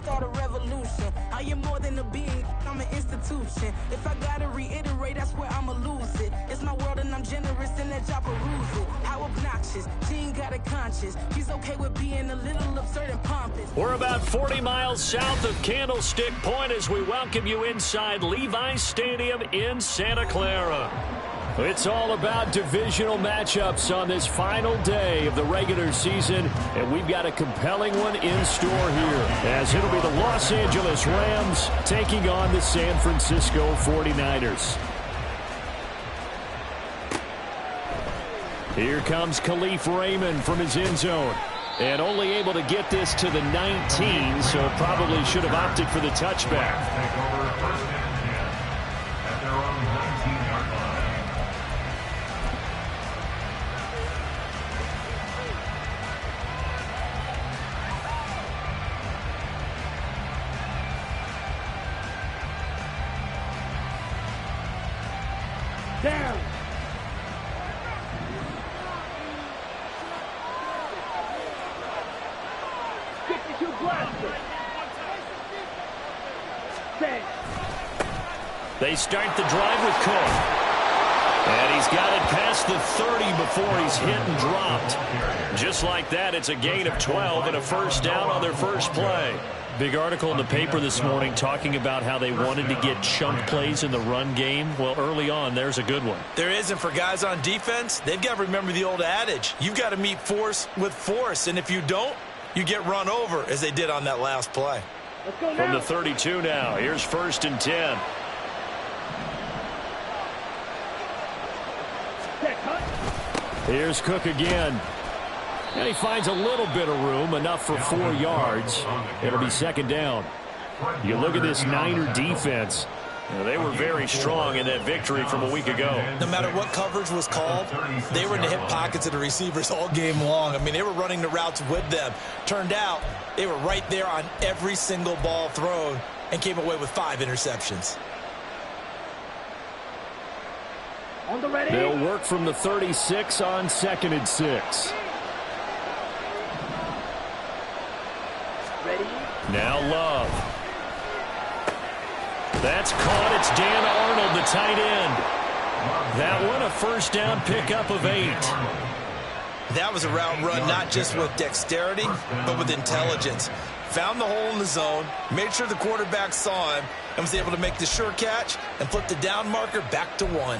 start a revolution. I am more than a being, I'm an institution. If I gotta reiterate, that's where I'ma lose it. It's my world and I'm generous and that job peruse it. How obnoxious, she ain't got a conscience. She's okay with being a little absurd and pompous. We're about 40 miles south of Candlestick Point as we welcome you inside Levi's Stadium in Santa Clara. It's all about divisional matchups on this final day of the regular season, and we've got a compelling one in store here, as it'll be the Los Angeles Rams taking on the San Francisco 49ers. Here comes Khalif Raymond from his end zone, and only able to get this to the 19, so probably should have opted for the touchback. Down. They start the drive with Cook. And he's got it past the 30 before he's hit and dropped. Just like that, it's a gain of 12 and a first down on their first play. Big article in the paper this morning talking about how they wanted to get chunk plays in the run game. Well, early on, there's a good one. There is, and for guys on defense, they've got to remember the old adage. You've got to meet force with force, and if you don't, you get run over, as they did on that last play. Let's go now. From the 32 now, here's 1st and 10. Here's Cook again. And he finds a little bit of room, enough for 4 yards. It'll be 2nd down. You look at this Niner defense. They were very strong in that victory from a week ago. No matter what coverage was called, they were in the hip pockets of the receivers all game long. I mean, they were running the routes with them. Turned out, they were right there on every single ball thrown and came away with 5 interceptions. On the ready. They'll work from the 36 on 2nd and 6. Ready. Now Love. That's caught. It's Dan Arnold, the tight end. That one a first down pickup of 8. That was a route run not just with dexterity, but with intelligence. Found the hole in the zone, made sure the quarterback saw him, and was able to make the sure catch and flip the down marker back to 1.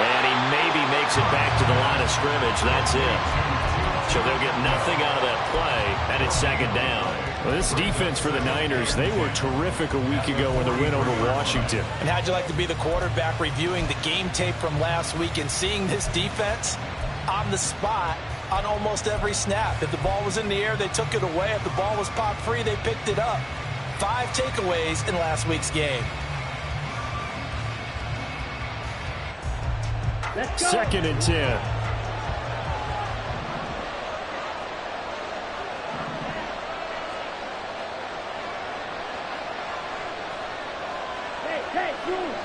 And he maybe makes it back to the line of scrimmage. That's it. So they'll get nothing out of that play, and it's 2nd down. Well, this defense for the Niners, they were terrific a week ago in the win over Washington. And how'd you like to be the quarterback reviewing the game tape from last week and seeing this defense on the spot on almost every snap? If the ball was in the air, they took it away. If the ball was popped free, they picked it up. 5 takeaways in last week's game. Let's go. 2nd and 10. Hey, move.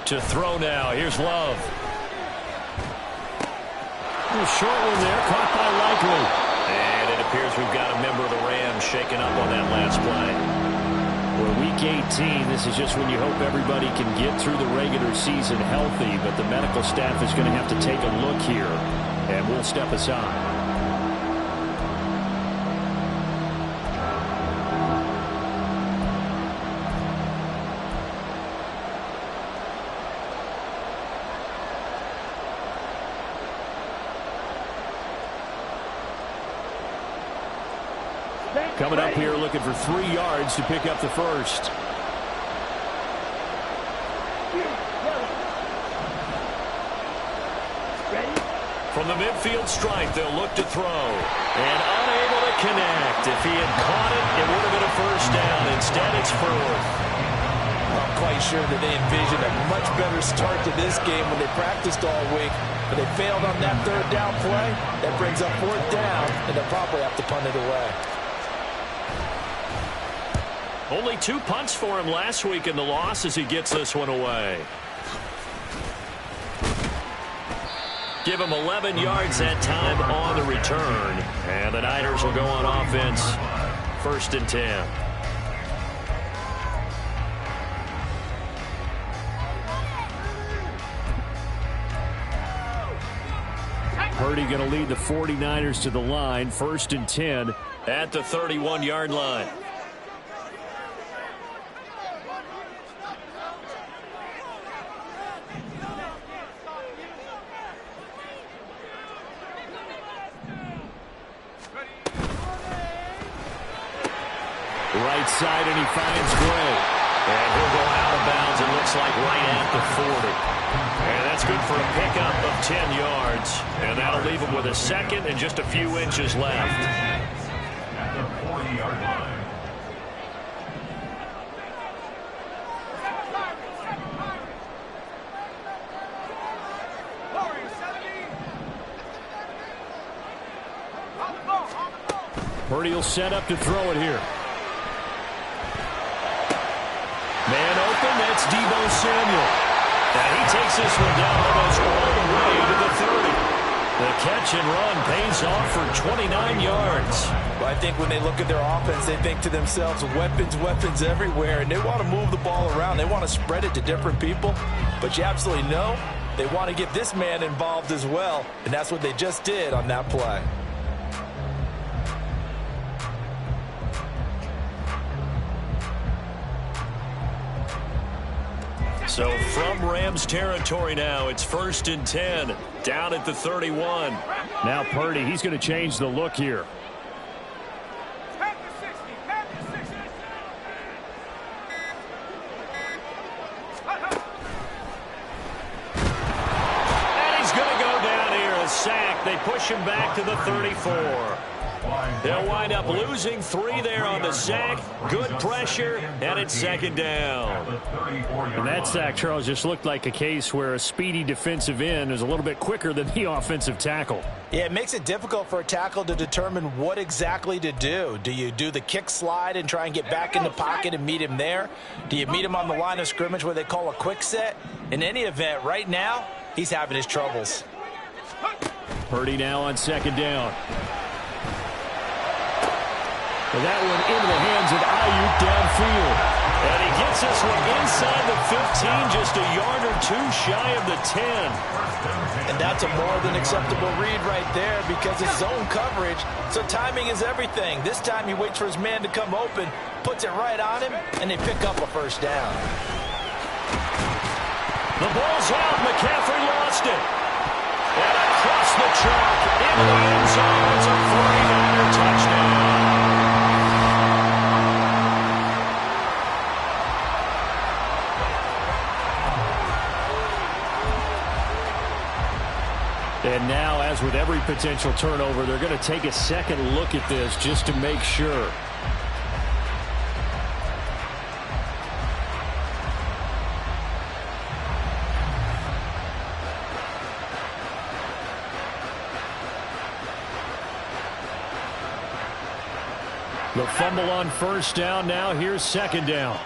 To throw now. Here's Love. A short one there, caught by Likely. And it appears we've got a member of the Rams shaken up on that last play. Well, week 18, this is just when you hope everybody can get through the regular season healthy, but the medical staff is going to have to take a look here, and we'll step aside. Coming up here looking for 3 yards to pick up the first. From the midfield stripe, they'll look to throw. And unable to connect. If he had caught it, it would have been a first down. Instead, it's 4th. quite sure that they envisioned a much better start to this game when they practiced all week. But they failed on that third down play. That brings up fourth down, and they'll probably have to punt it away. Only 2 punts for him last week in the loss as he gets this one away. Give him 11 yards that time on the return. And the Niners will go on offense. 1st and 10. Purdy going to lead the 49ers to the line. 1st and 10 at the 31-yard line. Right side, and he finds Gray. And he'll go out of bounds, it looks like right at the 40. And that's good for a pickup of 10 yards. And that'll leave him with a second and just a few inches left. At the 40-yard line. Purdy will set up to throw it here. Man open, that's Deebo Samuel. And he takes this one down almost all the way to the 30. The catch and run pays off for 29 yards. Well, I think when they look at their offense, they think to themselves, weapons, weapons everywhere, and they want to move the ball around. They want to spread it to different people. But you absolutely know they want to get this man involved as well, and that's what they just did on that play. So from Rams territory now, it's 1st and 10, down at the 31. Now Purdy, he's going to change the look here. And he's going to go down here, a sack. They push him back to the 34. They'll wind up losing 3 there on the sack. Good pressure, and it's 2nd down. And that sack, Charles, just looked like a case where a speedy defensive end is a little bit quicker than the offensive tackle. Yeah, it makes it difficult for a tackle to determine what exactly to do. Do you do the kick slide and try and get back in the pocket and meet him there? Do you meet him on the line of scrimmage where they call a quick set? In any event, right now, he's having his troubles. Purdy now on 2nd down. Well, that one into the hands of Ayuk downfield. And he gets this one inside the 15, just a yard or 2 shy of the 10. And that's a more than acceptable read right there because it's zone coverage, so timing is everything. This time he waits for his man to come open, puts it right on him, and they pick up a 1st down. The ball's out. McCaffrey lost it. And across the track into the end zone. It's a 49er touchdown. And now, as with every potential turnover, they're going to take a second look at this just to make sure. The fumble on 1st down. Now here's 2nd down.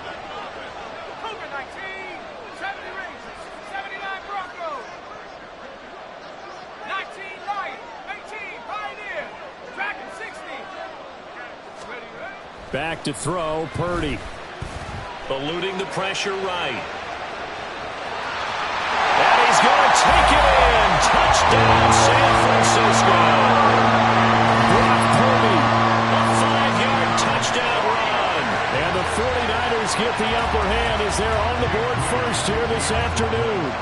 Back to throw, Purdy. Eluding the pressure right. And he's going to take it in. Touchdown, San Francisco. Brock Purdy, a 5-yard touchdown run. And the 49ers get the upper hand as they're on the board first here this afternoon.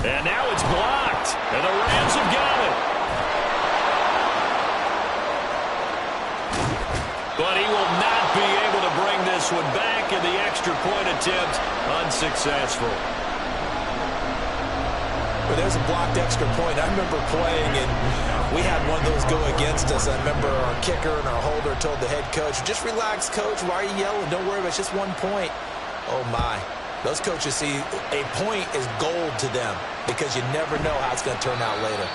And now it's blocked. And the Rams have got it. But he will not be able to bring this one back, and the extra point attempt unsuccessful. Well, there's a blocked extra point. I remember playing, and we had one of those go against us. I remember our kicker and our holder told the head coach, just relax, coach. Why are you yelling? Don't worry about it. It's just 1 point. Oh, my. Those coaches see a point is gold to them because you never know how it's going to turn out later.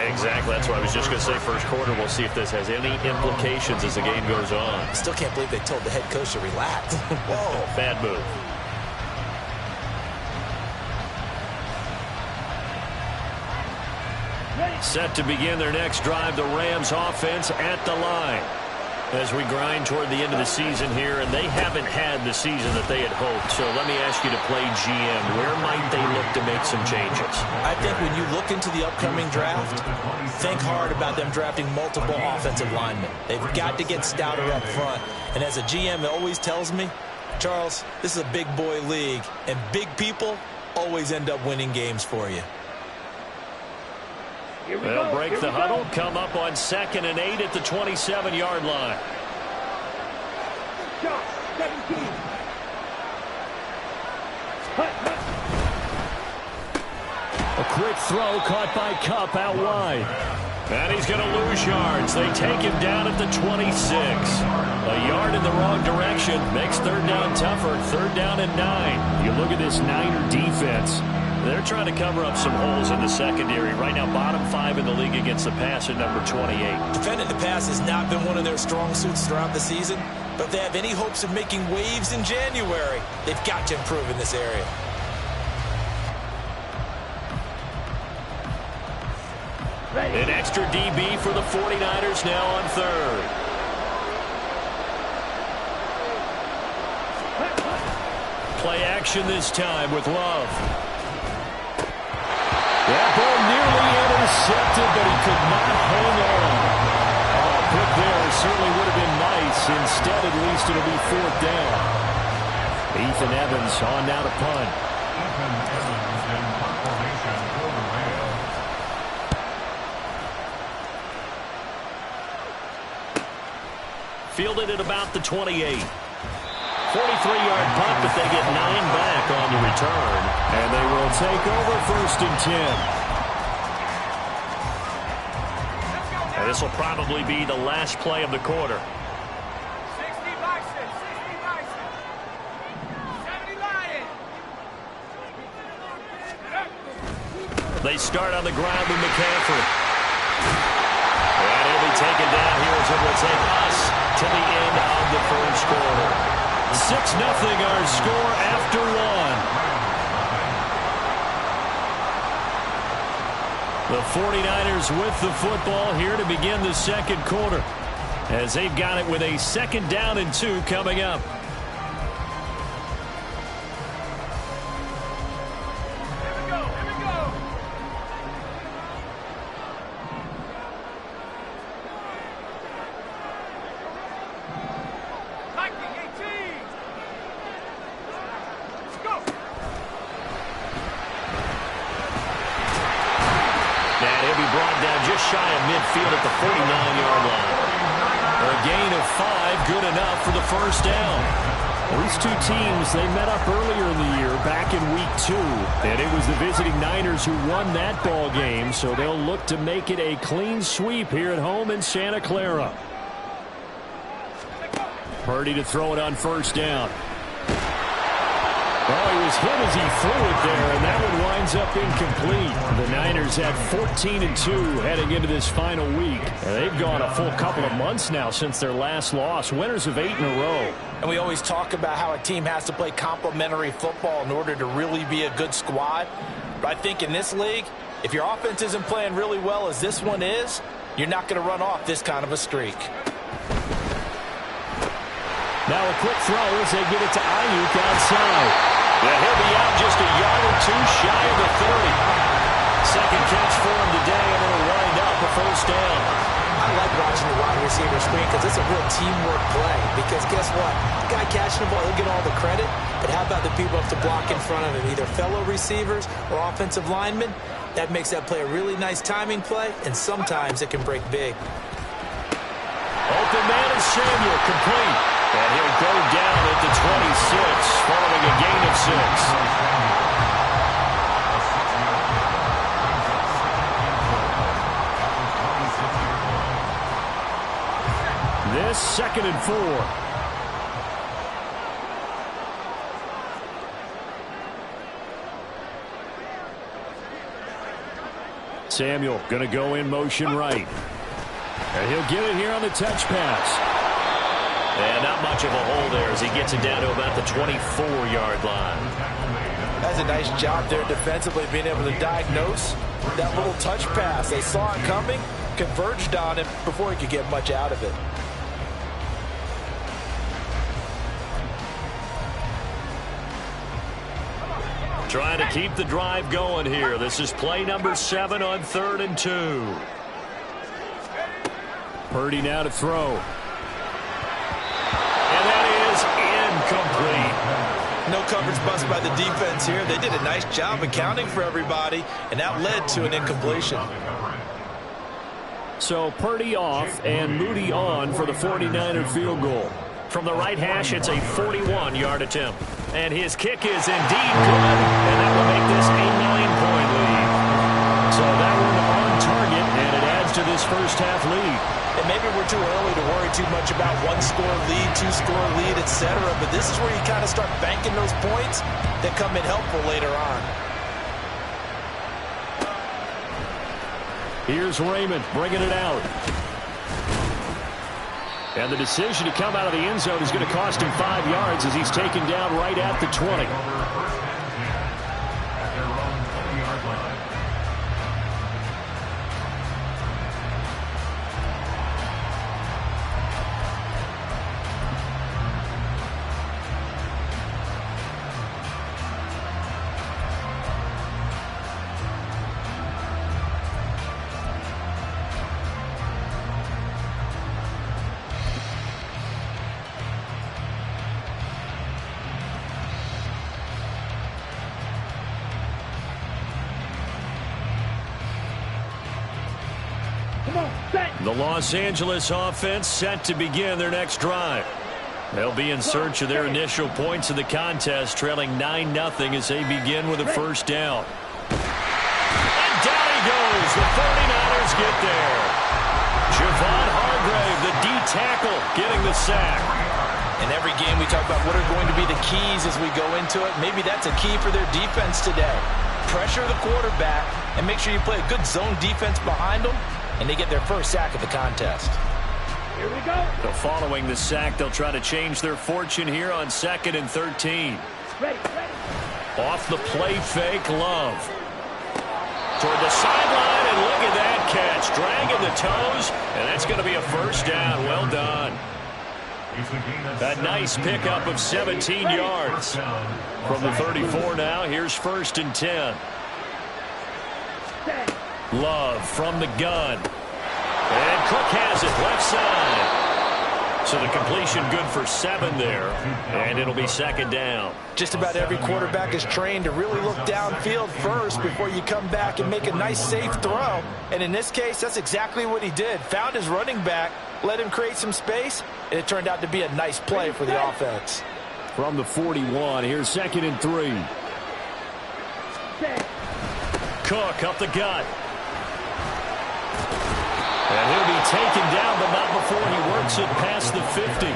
Exactly. That's what I was just going to say. First quarter, we'll see if this has any implications as the game goes on. I still can't believe they told the head coach to relax. Whoa. Bad move. Set to begin their next drive, the Rams offense at the line. As we grind toward the end of the season here, and they haven't had the season that they had hoped. So let me ask you to play GM. Where might they look to make some changes? I think when you look into the upcoming draft, think hard about them drafting multiple offensive linemen. They've got to get stouter up front. And as a GM, it always tells me, Charles, this is a big boy league, and big people always end up winning games for you. They'll break the huddle, come up on 2nd and 8 at the 27-yard line. Shot, 17. A quick throw caught by Kupp out wide. And he's going to lose yards. They take him down at the 26. A yard in the wrong direction makes third down tougher. Third down and 9. You look at this Niner defense. They're trying to cover up some holes in the secondary. Right now, bottom 5 in the league against the pass at number 28. Defending the pass has not been one of their strong suits throughout the season, but if they have any hopes of making waves in January, they've got to improve in this area. An extra DB for the 49ers now on 3rd. Play action this time with Love. That ball nearly intercepted, but he could not hang on. Oh, a pick there certainly would have been nice. Instead, at least it'll be 4th down. Ethan Evans on now to punt. Fielded at about the 28. 43-yard punt, but they get 9 back on the return. And they will take over 1st and 10. And this will probably be the last play of the quarter. 60 Bison, 60 Bison. 70 Lions. They start on the ground with McCaffrey. And he'll be taken down here as it will take us to the end of the first quarter. 6-0 our score after 1. The 49ers with the football here to begin the second quarter as they've got it with a 2nd down and 2 coming up. Shy of midfield at the 49-yard line. A gain of 5, good enough for the 1st down. These two teams, they met up earlier in the year, back in week 2. And it was the visiting Niners who won that ball game, so they'll look to make it a clean sweep here at home in Santa Clara. Purdy to throw it on 1st down. Oh, he was hit as he threw it there, and that one winds up incomplete. The Niners at 14-2 heading into this final week. They've gone a full couple of months now since their last loss. Winners of 8 in a row. And we always talk about how a team has to play complementary football in order to really be a good squad. But I think in this league, if your offense isn't playing really well as this one is, you're not going to run off this kind of a streak. Now a quick throw as they get it to Ayuk outside. Yeah, he'll be out just a yard or 2 shy of the 30. Second catch for him today, and it'll wind up a 1st down. I like watching the wide receiver screen because it's a real teamwork play. Because guess what? The guy catching the ball, he'll get all the credit. But how about the people up to block in front of him, either fellow receivers or offensive linemen? That makes that play a really nice timing play, and sometimes it can break big. Open man is Samuel, complete. And he'll go down at the 26, following a gain of 6. 2nd and 4. Samuel going to go in motion right. And he'll get it here on the touch pass. And not much of a hole there as he gets it down to about the 24-yard line. That's a nice job there defensively, being able to diagnose that little touch pass. They saw it coming, converged on him before he could get much out of it. Trying to keep the drive going here. This is play number 7 on 3rd and 2. Purdy now to throw. And that is incomplete. No coverage bust by the defense here. They did a nice job accounting for everybody, and that led to an incompletion. So Purdy off and Moody on for the 49er field goal. From the right hash, it's a 41-yard attempt. And his kick is indeed good, and that will make this a 9-point lead. So that one on target, and it adds to this first half lead. And maybe we're too early to worry too much about one-score lead, two-score lead, etc. But this is where you kind of start banking those points that come in helpful later on. Here's Raymond bringing it out. And the decision to come out of the end zone is going to cost him 5 yards as he's taken down right at the 20. The Los Angeles offense set to begin their next drive. They'll be in search of their initial points of the contest, trailing 9-0 as they begin with a first down. And down he goes. The 49ers get there. Javon Hargrave, the D tackle, getting the sack. In every game we talk about what are going to be the keys as we go into it. Maybe that's a key for their defense today. Pressure the quarterback and make sure you play a good zone defense behind them, and they get their first sack of the contest. Here we go. So following the sack, they'll try to change their fortune here on 2nd and 13. Ready. Off the play fake, Love. Toward the sideline, and look at that catch. Dragging the toes, and that's going to be a first down. Well done. A nice pickup of 17 yards. From the 34 now, here's 1st and 10. Love from the gun. And Cook has it left side. So the completion good for 7 there. And it'll be 2nd down. Just about every quarterback is trained to really look downfield first before you come back and make a nice safe throw. And in this case, that's exactly what he did. Found his running back, let him create some space, and it turned out to be a nice play for the offense. From the 41, here's 2nd and 3. Cook up the gut. And he'll be taken down, but not before he works it past the 50.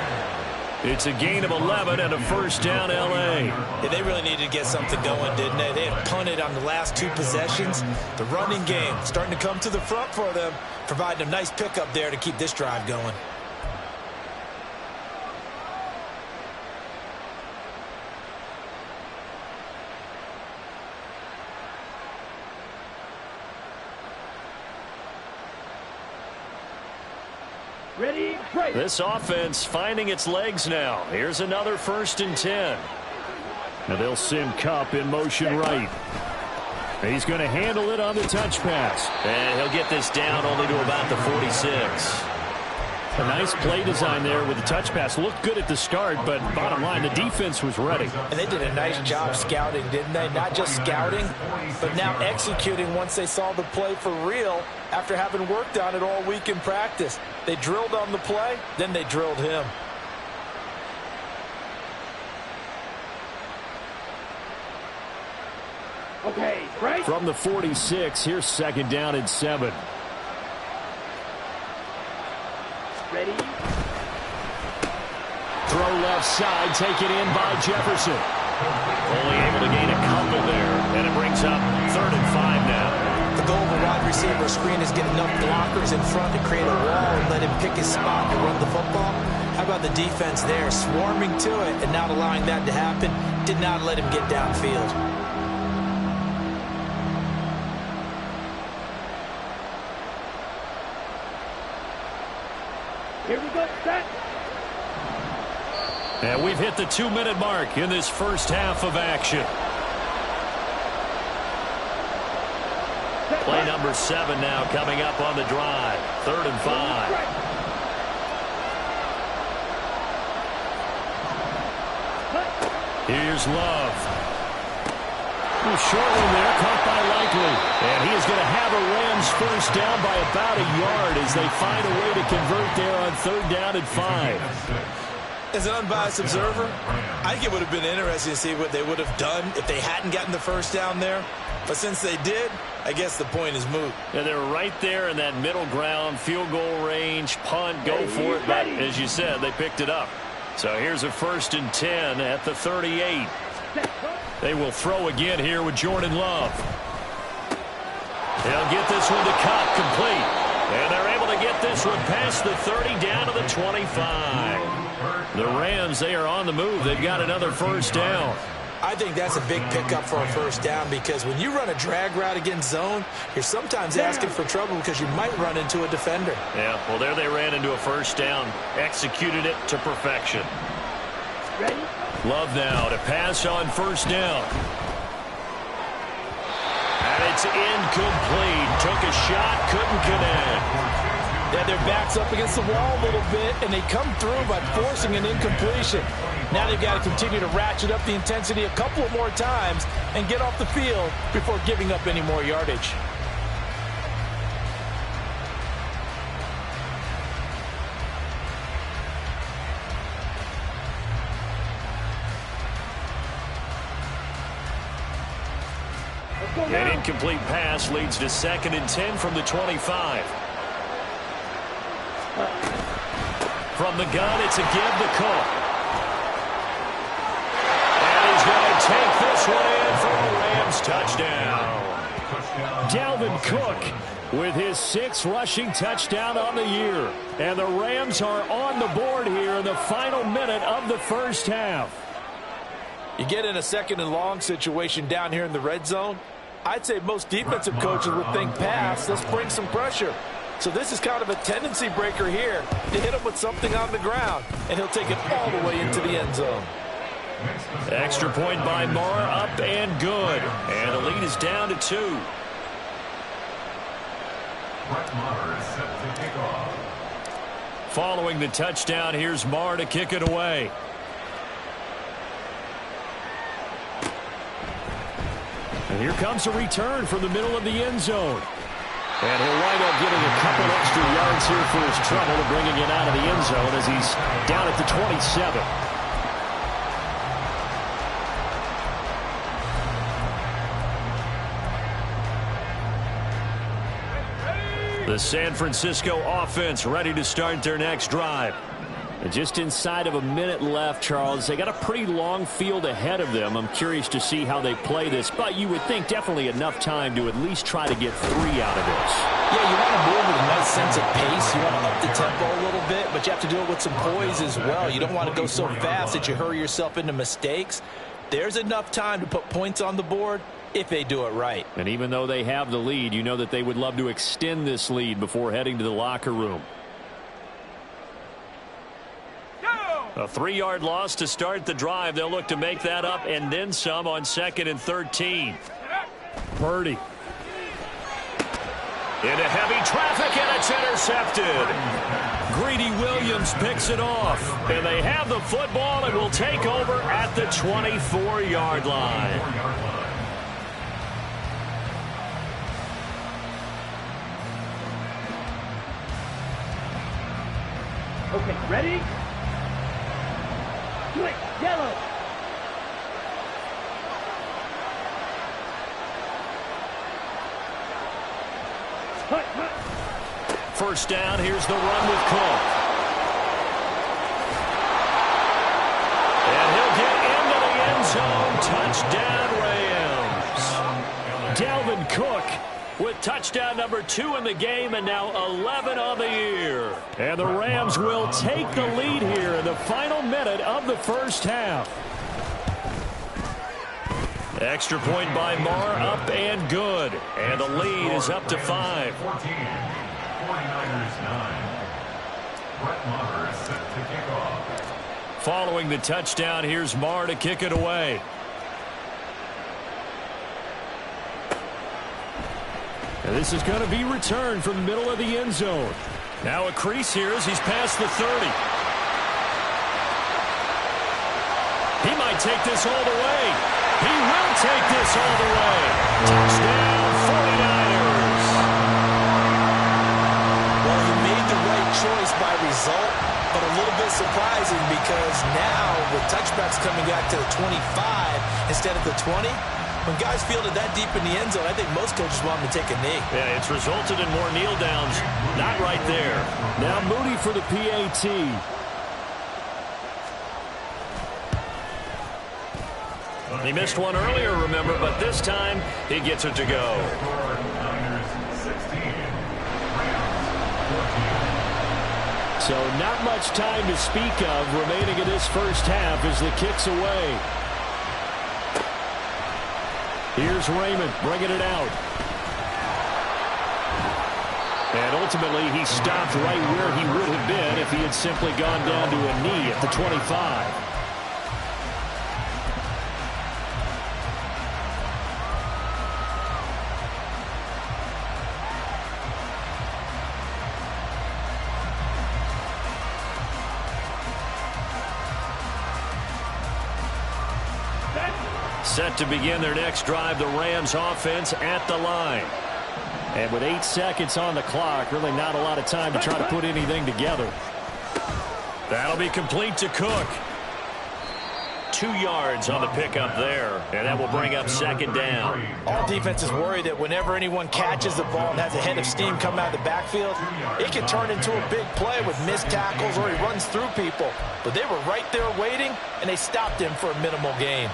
It's a gain of 11 and a first down, L.A. Yeah, they really needed to get something going, didn't they? They had punted on the last 2 possessions. The running game starting to come to the front for them, providing a nice pickup there to keep this drive going. Ready, break. This offense finding its legs now. Here's another 1st and 10. Now they'll send Kupp in motion right. He's going to handle it on the touch pass. And he'll get this down only to about the 46. A nice play design there with the touch pass. Looked good at the start, but bottom line, the defense was ready. And they did a nice job scouting, didn't they? Not just scouting, but now executing once they saw the play for real after having worked on it all week in practice. They drilled on the play, then they drilled him. Okay, right. From the 46, here's 2nd down and 7. Ready. left side, taken in by Jefferson. Only able to gain a couple there, and it brings up 3rd and 5 now. The goal of a wide receiver screen is get enough blockers in front to create a wall and let him pick his spot to run the football. How about the defense there, swarming to it and not allowing that to happen? Did not let him get downfield. Here we go, set. And we've hit the 2-minute mark in this first half of action. Play number 7 now coming up on the drive. 3rd and 5. Here's Love. Short one there, caught by Likely. And he is going to have a Rams first down by about a yard as they find a way to convert there on 3rd down and 5. As an unbiased observer, I think it would have been interesting to see what they would have done if they hadn't gotten the first down there. But since they did, I guess the point is moot. Yeah, they're right there in that middle ground, field goal range, punt, go for it. But as you said, they picked it up. So here's a 1st and 10 at the 38. They will throw again here with Jordan Love. They'll get this one to Cobb, complete. And they're able to get this one past the 30 down to the 25. The Rams, they are on the move. They've got another first down. I think that's a big pickup for a first down because when you run a drag route against zone, you're sometimes asking for trouble because you might run into a defender. Yeah, well, there they ran into a first down. Executed it to perfection. Ready? Love now to pass on first down. And it's incomplete. Took a shot, couldn't connect. Yeah, their back's up against the wall a little bit, and they come through by forcing an incompletion. Now they've got to continue to ratchet up the intensity a couple of more times and get off the field before giving up any more yardage. An incomplete pass leads to 2nd and 10 from the 25. From the gun, it's a give to Cook. And he's going to take this one in for a Rams touchdown. Dalvin Cook with his 6th rushing touchdown on the year. And the Rams are on the board here in the final minute of the first half. You get in a 2nd and long situation down here in the red zone, I'd say most defensive coaches would think pass, let's bring some pressure. So this is kind of a tendency breaker here to hit him with something on the ground, and he'll take it all the way into the end zone. Extra point by Marr, up and good. And the lead is down to 2. Following the touchdown, here's Marr to kick it away. And here comes a return from the middle of the end zone. And he'll wind up getting a couple extra yards here for his trouble, bringing it out of the end zone as he's down at the 27. The San Francisco offense ready to start their next drive. And just inside of a minute left, Charles. They got a pretty long field ahead of them. I'm curious to see how they play this, but you would think definitely enough time to at least try to get 3 out of this. Yeah, you want to move with a nice sense of pace. You want to up the tempo a little bit, but you have to do it with some poise as well. You don't want to go so fast that you hurry yourself into mistakes. There's enough time to put points on the board if they do it right. And even though they have the lead, you know that they would love to extend this lead before heading to the locker room. A 3-yard loss to start the drive. They'll look to make that up and then some on 2nd and 13. Purdy. Into heavy traffic, and it's intercepted. Greedy Williams picks it off. And they have the football and will take over at the 24-yard line. Okay, ready? Quick, yellow. Hut, hut. First down, here's the run with Cook. Dalvin Cook with touchdown number 2 in the game and now 11 on the year. And the Rams will take the lead here in the final minute of the first half. Extra point by Marr, up and good. And the lead is up to 5. 49ers 9. Brett Maher is set to kick off. Following the touchdown, here's Marr to kick it away. And this is going to be returned from the middle of the end zone. Now a crease here as he's past the 30. He might take this all the way. He will take this all the way. Touchdown, 49ers. Well, he made the right choice by result, but a little bit surprising because now with touchbacks coming back to the 25 instead of the 20, when guys fielded that deep in the end zone, I think most coaches want them to take a knee. Yeah, it's resulted in more kneel downs. Not right there. Now Moody for the PAT. He missed one earlier, remember, but this time he gets it to go. So not much time to speak of remaining in this first half as the kick's away. Here's Raymond bringing it out. And ultimately he stopped right where he would have been if he had simply gone down to a knee at the 25. Set to begin their next drive, the Rams offense at the line. And with 8 seconds on the clock, really not a lot of time to try to put anything together. That'll be complete to Cook. 2 yards on the pickup there, and that will bring up second down. All defenses worry that whenever anyone catches the ball and has a head of steam come out of the backfield, it can turn into a big play with missed tackles or he runs through people. But they were right there waiting, and they stopped him for a minimal gain.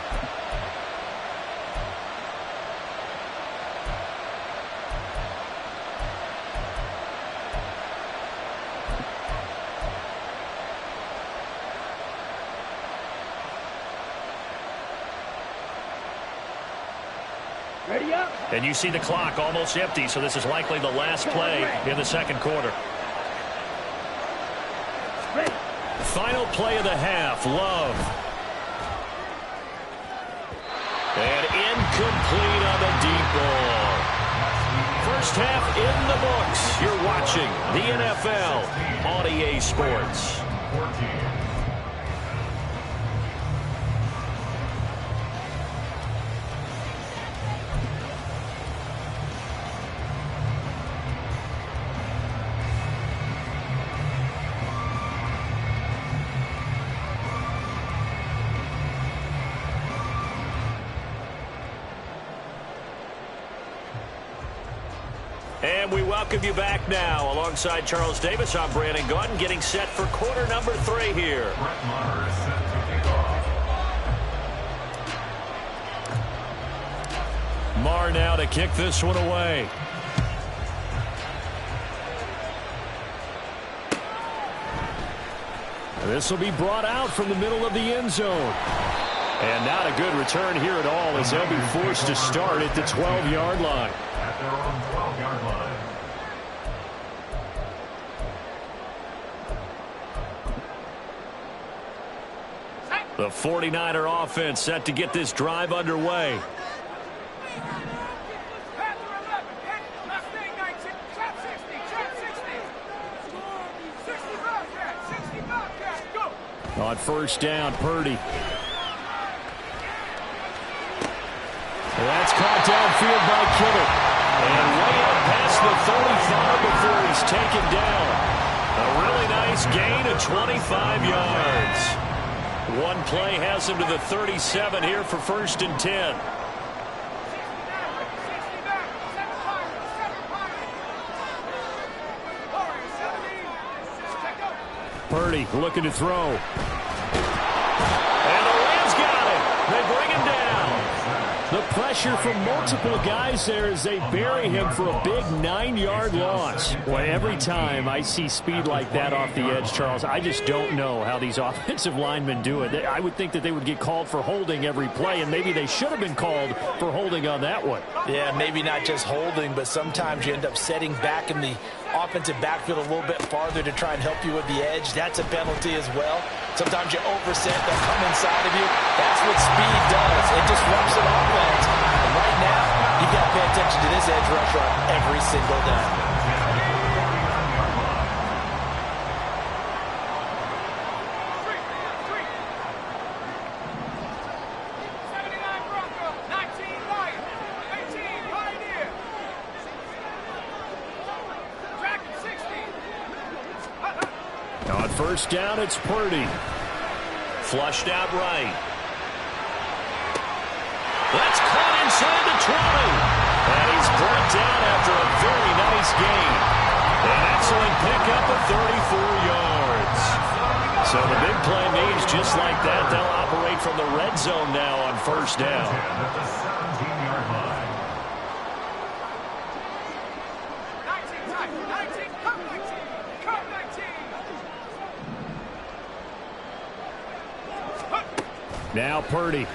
Ready up. And you see the clock almost empty, so this is likely the last play in the second quarter. Ready. Final play of the half, Love. And incomplete on the deep ball. First half in the books. You're watching the NFL on EA Sports. 14. And we welcome you back now. Alongside Charles Davis, I'm Brandon Gaudin, getting set for quarter number 3 here. Brett Maher is set to kick off. Marr now to kick this one away. This will be brought out from the middle of the end zone. And not a good return here at all as they'll be forced to start at the 12-yard line. At their own 12-yard line. The 49er offense set to get this drive underway. On first down, Purdy. That's caught downfield by Kittle. And way out past the 35 before he's taken down. A really nice gain of 25 yards. One play has him to the 37 here for first and 10. Purdy looking to throw. And the Rams got him. They bring him down. The pressure from multiple guys there as they bury him for a big 9-yard loss. Boy, every time I see speed like that off the edge, Charles, I just don't know how these offensive linemen do it. I would think that they would get called for holding every play, and maybe they should have been called for holding on that one. Yeah, maybe not just holding, but sometimes you end up setting back in the offensive backfield a little bit farther to try and help you with the edge. That's a penalty as well. Sometimes you overset, they'll come inside of you. That's what speed does. It disrupts an offense. And right now, you've got to pay attention to this edge rusher on every single down. On first down, it's Purdy. Flushed out right. That's caught inside the 20. And he's brought down after a very nice gain. An excellent pickup of 34 yards. So the big play means just like that, they'll operate from the red zone now on first down. At the 17-yard line. Now Purdy.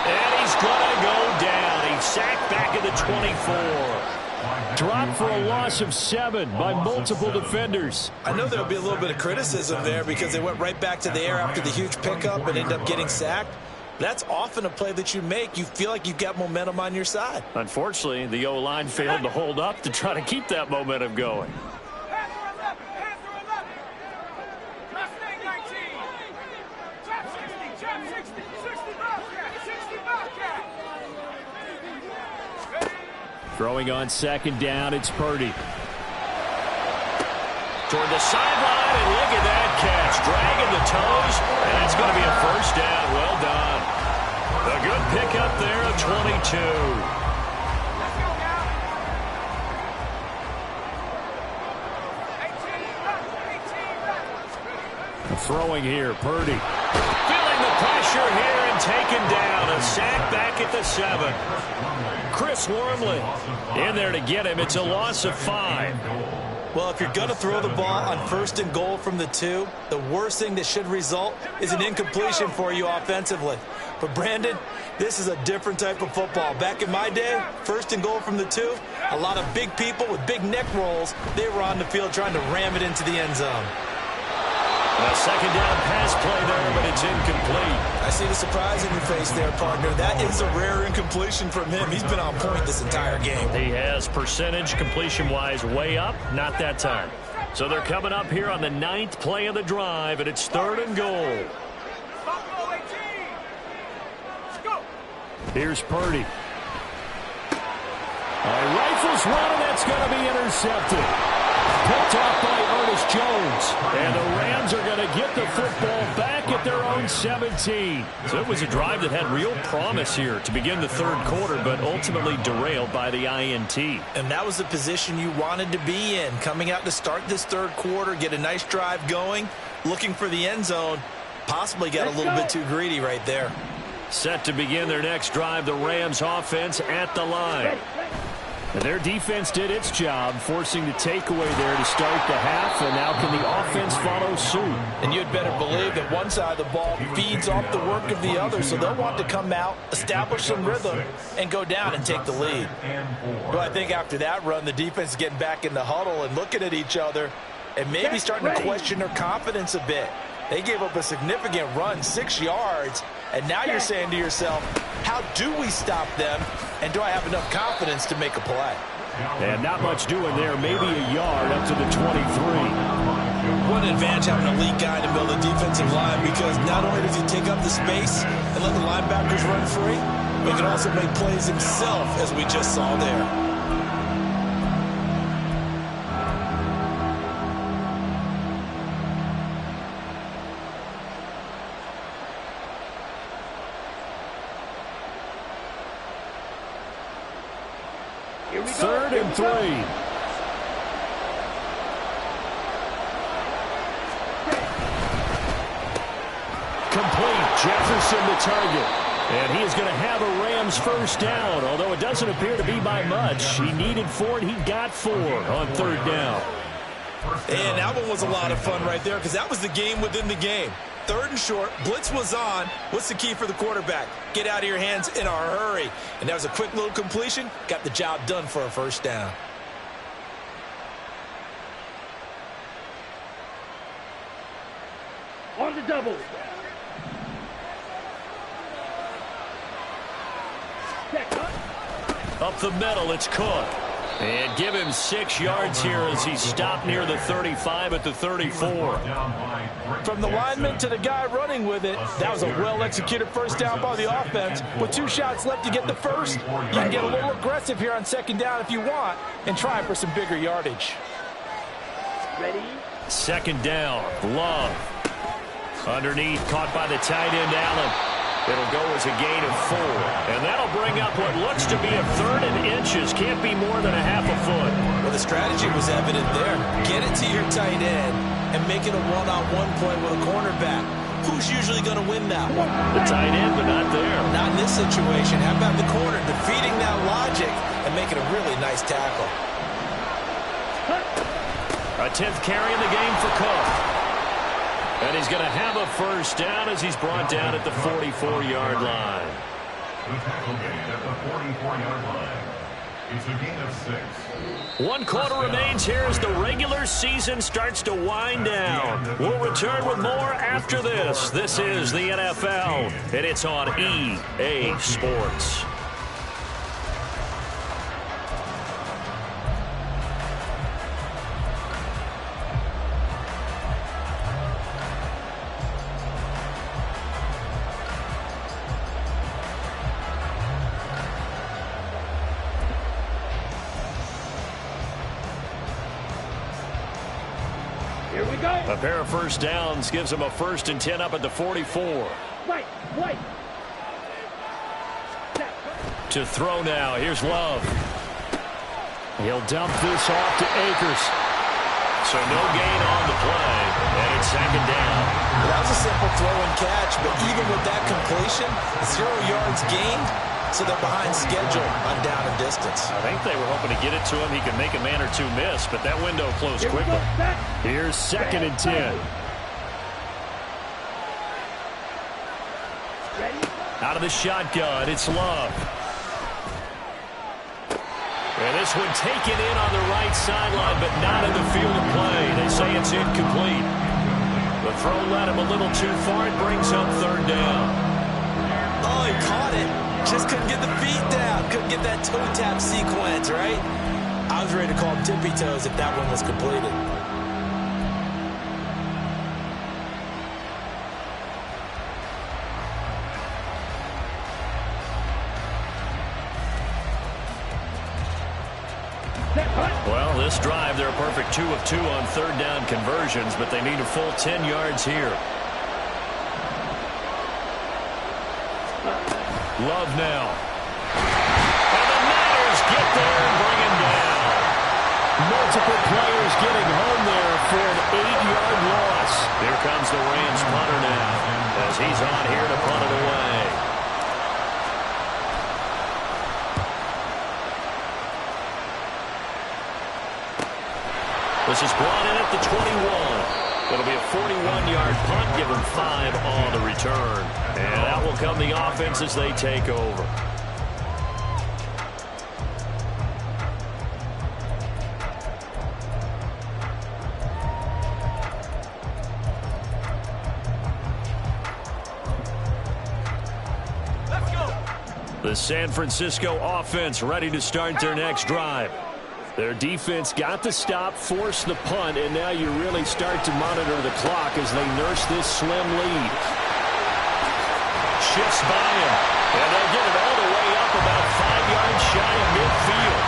And he's going to go down. He's sacked back at the 24. Dropped for a loss of 7 by multiple defenders. I know there'll be a little bit of criticism there because they went right back to the air after the huge pickup and ended up getting sacked. That's often a play that you make. You feel like you've got momentum on your side. Unfortunately, the O-line failed to hold up to try to keep that momentum going. Throwing on second down, it's Purdy. Toward the sideline, and look at that catch. Dragging the toes, and it's going to be a first down. Well done. A good pickup there of 22. Throwing here, Purdy. Feeling the pressure here and taken down. A sack back at the 7. Chris Wormley in there to get him. It's a loss of 5. Well, if you're going to throw the ball on first and goal from the 2, the worst thing that should result is an incompletion for you offensively. But, Brandon, this is a different type of football. Back in my day, first and goal from the 2, a lot of big people with big neck rolls, they were on the field trying to ram it into the end zone. A second down pass play there, but it's incomplete. I see the surprise in your face there, partner. That is a rare incompletion from him. He's been on point this entire game. He has percentage completion-wise way up, not that time. So they're coming up here on the 9th play of the drive, and it's 3rd and goal. Here's Purdy. Rifles one, and that's going to be intercepted. Picked off by Ernest Jones. And the Rams are going to get the football back at their own 17. So it was a drive that had real promise here to begin the 3rd quarter, but ultimately derailed by the INT. And that was the position you wanted to be in. Coming out to start this 3rd quarter, get a nice drive going, looking for the end zone. Possibly got a little bit too greedy right there. Set to begin their next drive, the Rams offense at the line. And their defense did its job, forcing the takeaway there to start the half, and now can the offense follow suit? And you'd better believe that one side of the ball feeds off the work of the other, so they'll want to come out, establish some rhythm, and go down and take the lead. But I think after that run, the defense is getting back in the huddle and looking at each other and maybe starting to question their confidence a bit. They gave up a significant run, 6 yards, and now you're saying to yourself, how do we stop them, and do I have enough confidence to make a play? And not much doing there, maybe a yard up to the 23. What an advantage having an elite guy in the middle of the defensive line, because not only does he take up the space and let the linebackers run free, but he can also make plays himself, as we just saw there. Third and 3. complete. Jefferson the target. And he is going to have a Rams first down, although it doesn't appear to be by much. He needed 4, and he got 4 on third down. And that one was a lot of fun right there because that was the game within the game. Third and short, blitz was on. What's the key for the quarterback? Get out of your hands in a hurry. And that was a quick little completion. Got the job done for a first down. On the double. Up the middle, it's Cook. And give him 6 yards here as he stopped near the 35 at the 34. From the lineman to the guy running with it, that was a well-executed first down by the offense. With 2 shots left to get the first, you can get a little aggressive here on second down if you want and try for some bigger yardage. Ready? Second down, Love. Underneath, caught by the tight end, Allen. It'll go as a gain of 4. And that'll bring up what looks to be a 3rd and inches. Can't be more than a half a foot. Well, the strategy was evident there. Get it to your tight end and make it a one-on-one play with a cornerback. Who's usually going to win that one? The tight end, but not there. Not in this situation. How about the corner defeating that logic and making a really nice tackle? A 10th carry in the game for Cook. And he's going to have a first down as he's brought down at the 44-yard line. The tackle gain at the 44-yard line. It's a gain of 6. 1 quarter remains here as the regular season starts to wind down. We'll return with more after this. This is the NFL, and it's on EA Sports. A pair of first downs gives him a 1st and 10 up at the 44. Right. To throw now. Here's Love. He'll dump this off to Akers. So no gain on the play. And it's second down. Well, that was a simple throw and catch, but even with that completion, 0 yards gained, so they're behind schedule on down and distance. I think they were hoping to get it to him. He could make a man or 2 miss, but that window closed quickly. Here's 2nd and 10. Out of the shotgun, it's Love. And this one taken in on the right sideline, but not in the field of play. They say it's incomplete. The throw led him a little too far. It brings up 3rd down. Oh, he caught it. Just couldn't get the feet down. Couldn't get that toe tap sequence, right? I was ready to call him tippy toes if that one was completed. Well, this drive, they're a perfect 2 of 2 on 3rd down conversions, but they need a full 10 yards here. Love now. And the Niners get there and bring him down. Multiple players getting home there for an 8-yard loss. Here comes the Rams punter now as he's on here to punt it away. This is brought in at the 21. It'll be a 41-yard punt, give them 5 on the return. And out will come the offense as they take over. Let's go. The San Francisco offense ready to start their next drive. Their defense got the stop, forced the punt, and now you really start to monitor the clock as they nurse this slim lead. Shifts by him, and they'll get it all the way up about 5 yards shy of midfield.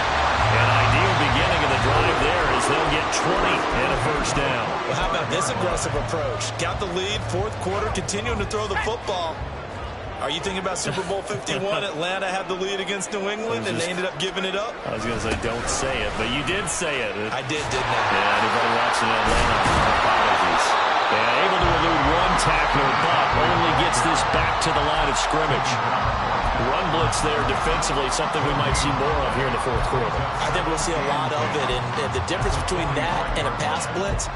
An ideal beginning of the drive there as they'll get 20 and a first down. Well, how about this aggressive approach? Got the lead, 4th quarter, continuing to throw the football. Are you thinking about Super Bowl 51? Atlanta had the lead against New England, and they ended up giving it up? I was going to say, don't say it, but you did say it. I did, didn't I? Yeah, anybody watching Atlanta, apologies. And able to elude 1 tackler, but only gets this back to the line of scrimmage. Run blitz there defensively, something we might see more of here in the fourth quarter. I think we'll see a lot of it, and the difference between that and a pass blitz,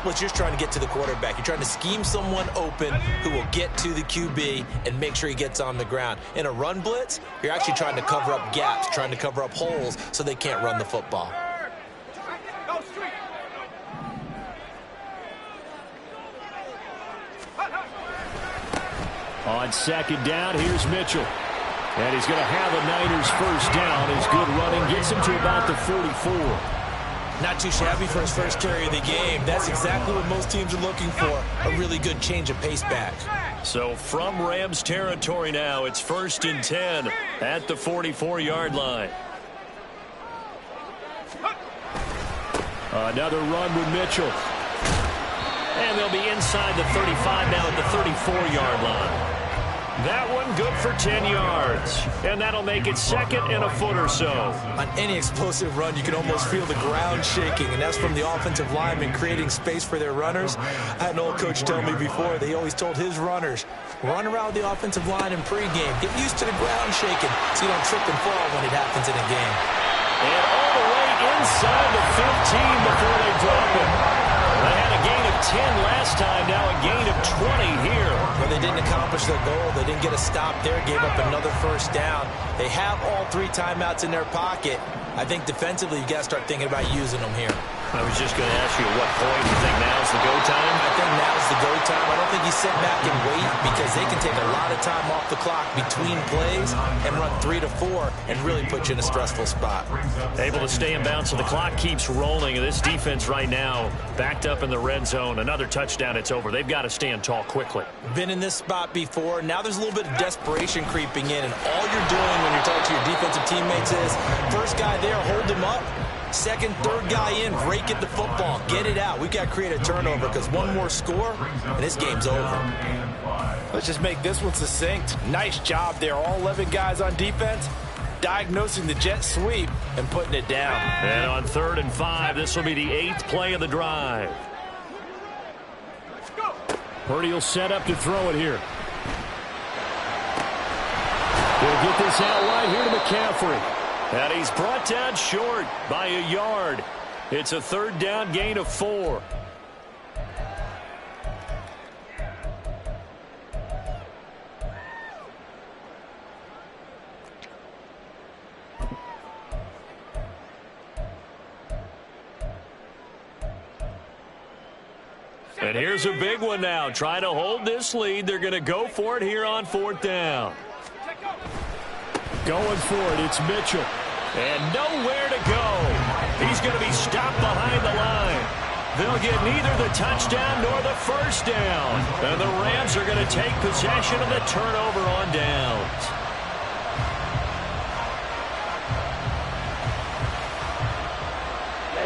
you're just trying to get to the quarterback. You're trying to scheme someone open who will get to the QB and make sure he gets on the ground. In a run blitz, you're actually trying to cover up gaps, trying to cover up holes so they can't run the football. On second down, here's Mitchell. And he's going to have a Niners first down. His good running gets him to about the 44. Not too shabby for his first carry of the game. That's exactly what most teams are looking for, a really good change of pace back. So from Rams territory now, it's 1st and 10 at the 44-yard line. Another run with Mitchell. And they'll be inside the 35 now at the 34-yard line. That one good for 10 yards. And that'll make it 2nd and a foot or so. On any explosive run, you can almost feel the ground shaking, and that's from the offensive linemen creating space for their runners. I had an old coach tell me before, they always told his runners, run around the offensive line in pregame. Get used to the ground shaking so you don't trip and fall when it happens in a game. And all the way inside the 15 before they drop him. They had a gain of 10 last time, now a gain of 20 here. Well, they didn't accomplish their goal. They didn't get a stop there, gave up another first down. They have all 3 timeouts in their pocket. I think defensively, you've got to start thinking about using them here. I was just going to ask you, at what point do you think now's the go time? I think now's the go time. I don't think you sit back and wait because they can take a lot of time off the clock between plays and run 3 to 4 and really put you in a stressful spot. Able to stay in bounds, so the clock keeps rolling. And this defense right now backed up in the red zone. Another touchdown, it's over. They've got to stand tall quickly. Been in this spot before. Now there's a little bit of desperation creeping in, and all you're doing when you're talking to your defensive teammates is first guy there, hold him up. Second, third guy in, rake at the football. Get it out. We've got to create a turnover because one more score, and this game's over. Let's just make this one succinct. Nice job there. All 11 guys on defense diagnosing the jet sweep and putting it down. And on 3rd and 5, this will be the 8th play of the drive. Purdy will set up to throw it here. He'll get this out right here to McCaffrey. And he's brought down short by a yard. It's a 3rd down gain of 4. And here's a big one now. Trying to hold this lead. They're going to go for it here on 4th down. Going for it, it's Mitchell. And nowhere to go. He's going to be stopped behind the line. They'll get neither the touchdown nor the first down. And the Rams are going to take possession of the turnover on downs.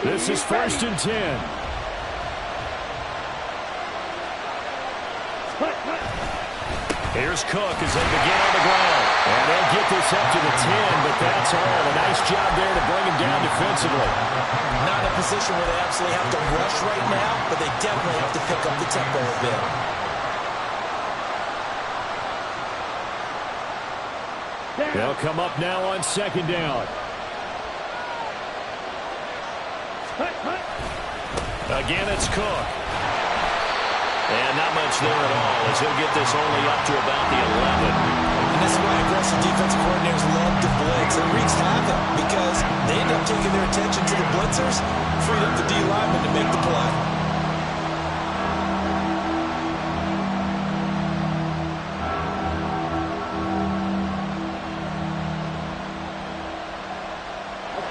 This is 1st and 10. Here's Cook as they begin on the ground. And they'll get this up to the 10, but that's all. A nice job there to bring him down defensively. Not in a position where they absolutely have to rush right now, but they definitely have to pick up the tempo a bit. They'll come up now on 2nd down. Again, it's Cook. And not much there at all as he'll get this only up to about the 11. And this is why aggressive defensive coordinators love to blitz. It wreaks havoc because they end up taking their attention to the blitzers, freed up the D lineman to make the play.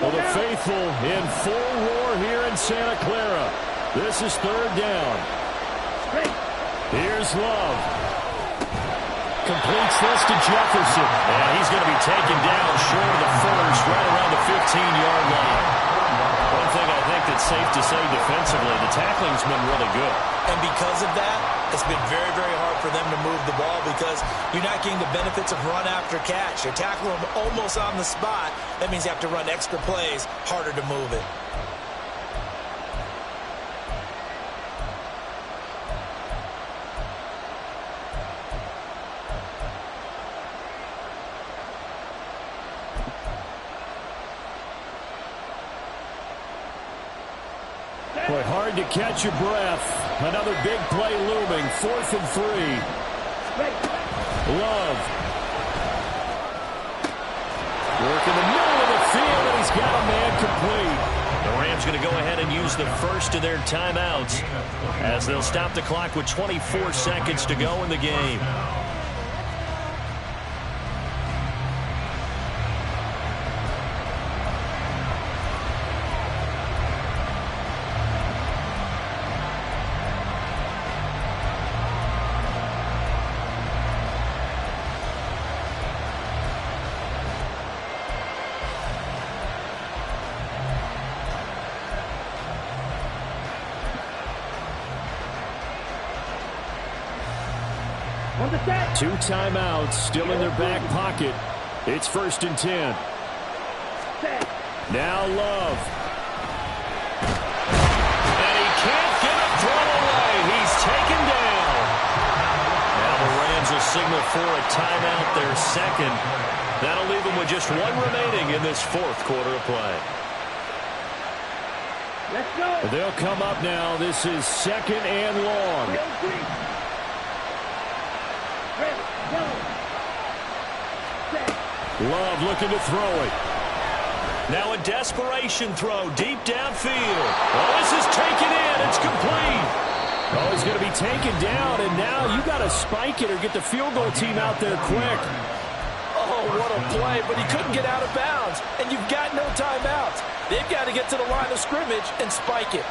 Well, the faithful in full roar here in Santa Clara. This is 3rd down. Here's Love. Completes this to Jefferson. And he's going to be taken down short of the first, right around the 15-yard line. One thing I think that's safe to say defensively, the tackling's been really good. And because of that, it's been very, very hard for them to move the ball because you're not getting the benefits of run after catch. You're tackling them almost on the spot. That means you have to run extra plays, harder to move it. Boy, hard to catch your breath. Another big play looming. 4th and 3. Love. Work in the middle of the field, and he's got a man complete. The Rams going to go ahead and use the first of their timeouts as they'll stop the clock with 24 seconds to go in the game. Two timeouts still in their back pocket. It's 1st and 10. Now Love. And he can't get it thrown away. He's taken down. Now the Rams will signal for a timeout, their second. That'll leave them with just one remaining in this 4th quarter of play. Let's go. They'll come up now. This is 2nd and long. Love looking to throw it. Now a desperation throw deep downfield. Oh, this is taken in. It's complete. Oh, he's going to be taken down, and now you got to spike it or get the field goal team out there quick. Oh, what a play, but he couldn't get out of bounds, and you've got no timeouts. They've got to get to the line of scrimmage and spike it.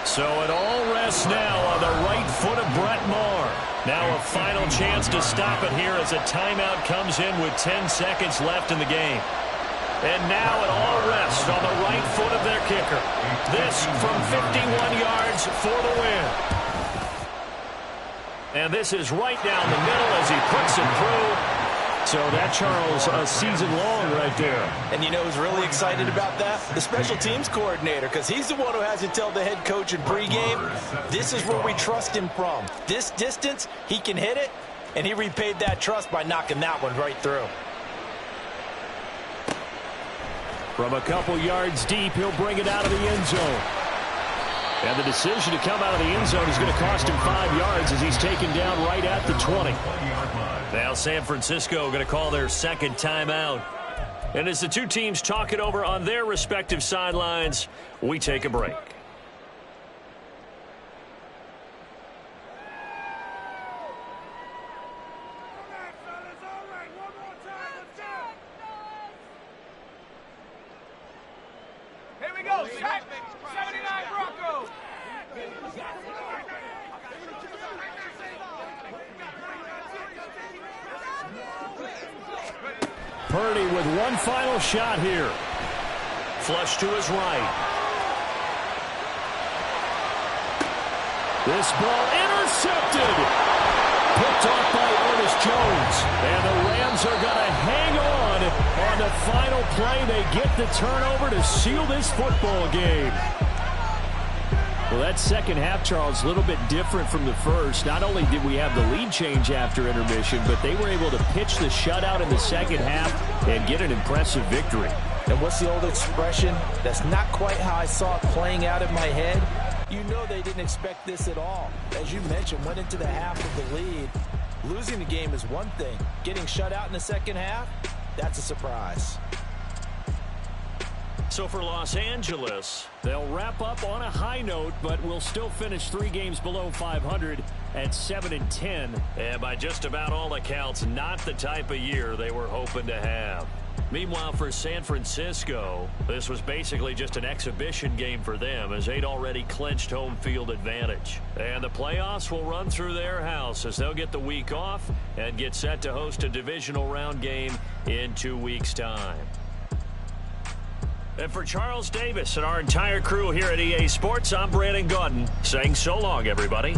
So it all rests now on the right foot of Brett Maher. Now a final chance to stop it here as a timeout comes in with 10 seconds left in the game. And now it all rests on the right foot of their kicker. This from 51 yards for the win. And this is right down the middle as he puts it through. So that, Charles, a season long right there. And you know who's really excited about that? The special teams coordinator, because he's the one who has to tell the head coach in pregame, this is where we trust him from. This distance, he can hit it, and he repaid that trust by knocking that one right through. From a couple yards deep, he'll bring it out of the end zone. And the decision to come out of the end zone is going to cost him 5 yards as he's taken down right at the 20. Now San Francisco going to call their second timeout. And as the two teams talk it over on their respective sidelines, we take a break. Here we go, 79 Broncos. Purdy with one final shot here. Flush to his right. This ball intercepted. Picked off by Ernest Jones. And the Rams are going to hang on the final play. They get the turnover to seal this football game. Well, that second half, Charles, a little bit different from the first. Not only did we have the lead change after intermission, but they were able to pitch the shutout in the second half and get an impressive victory. And what's the old expression? That's not quite how I saw it playing out in my head. You know they didn't expect this at all. As you mentioned, went into the half with the lead. Losing the game is one thing. Getting shut out in the second half, that's a surprise. So for Los Angeles, they'll wrap up on a high note, but will still finish 3 games below 500 at 7-10. And by just about all accounts, not the type of year they were hoping to have. Meanwhile, for San Francisco, this was basically just an exhibition game for them as they'd already clinched home field advantage. And the playoffs will run through their house as they'll get the week off and get set to host a divisional round game in 2 weeks' time. And for Charles Davis and our entire crew here at EA Sports, I'm Brandon Gaudin saying so long, everybody.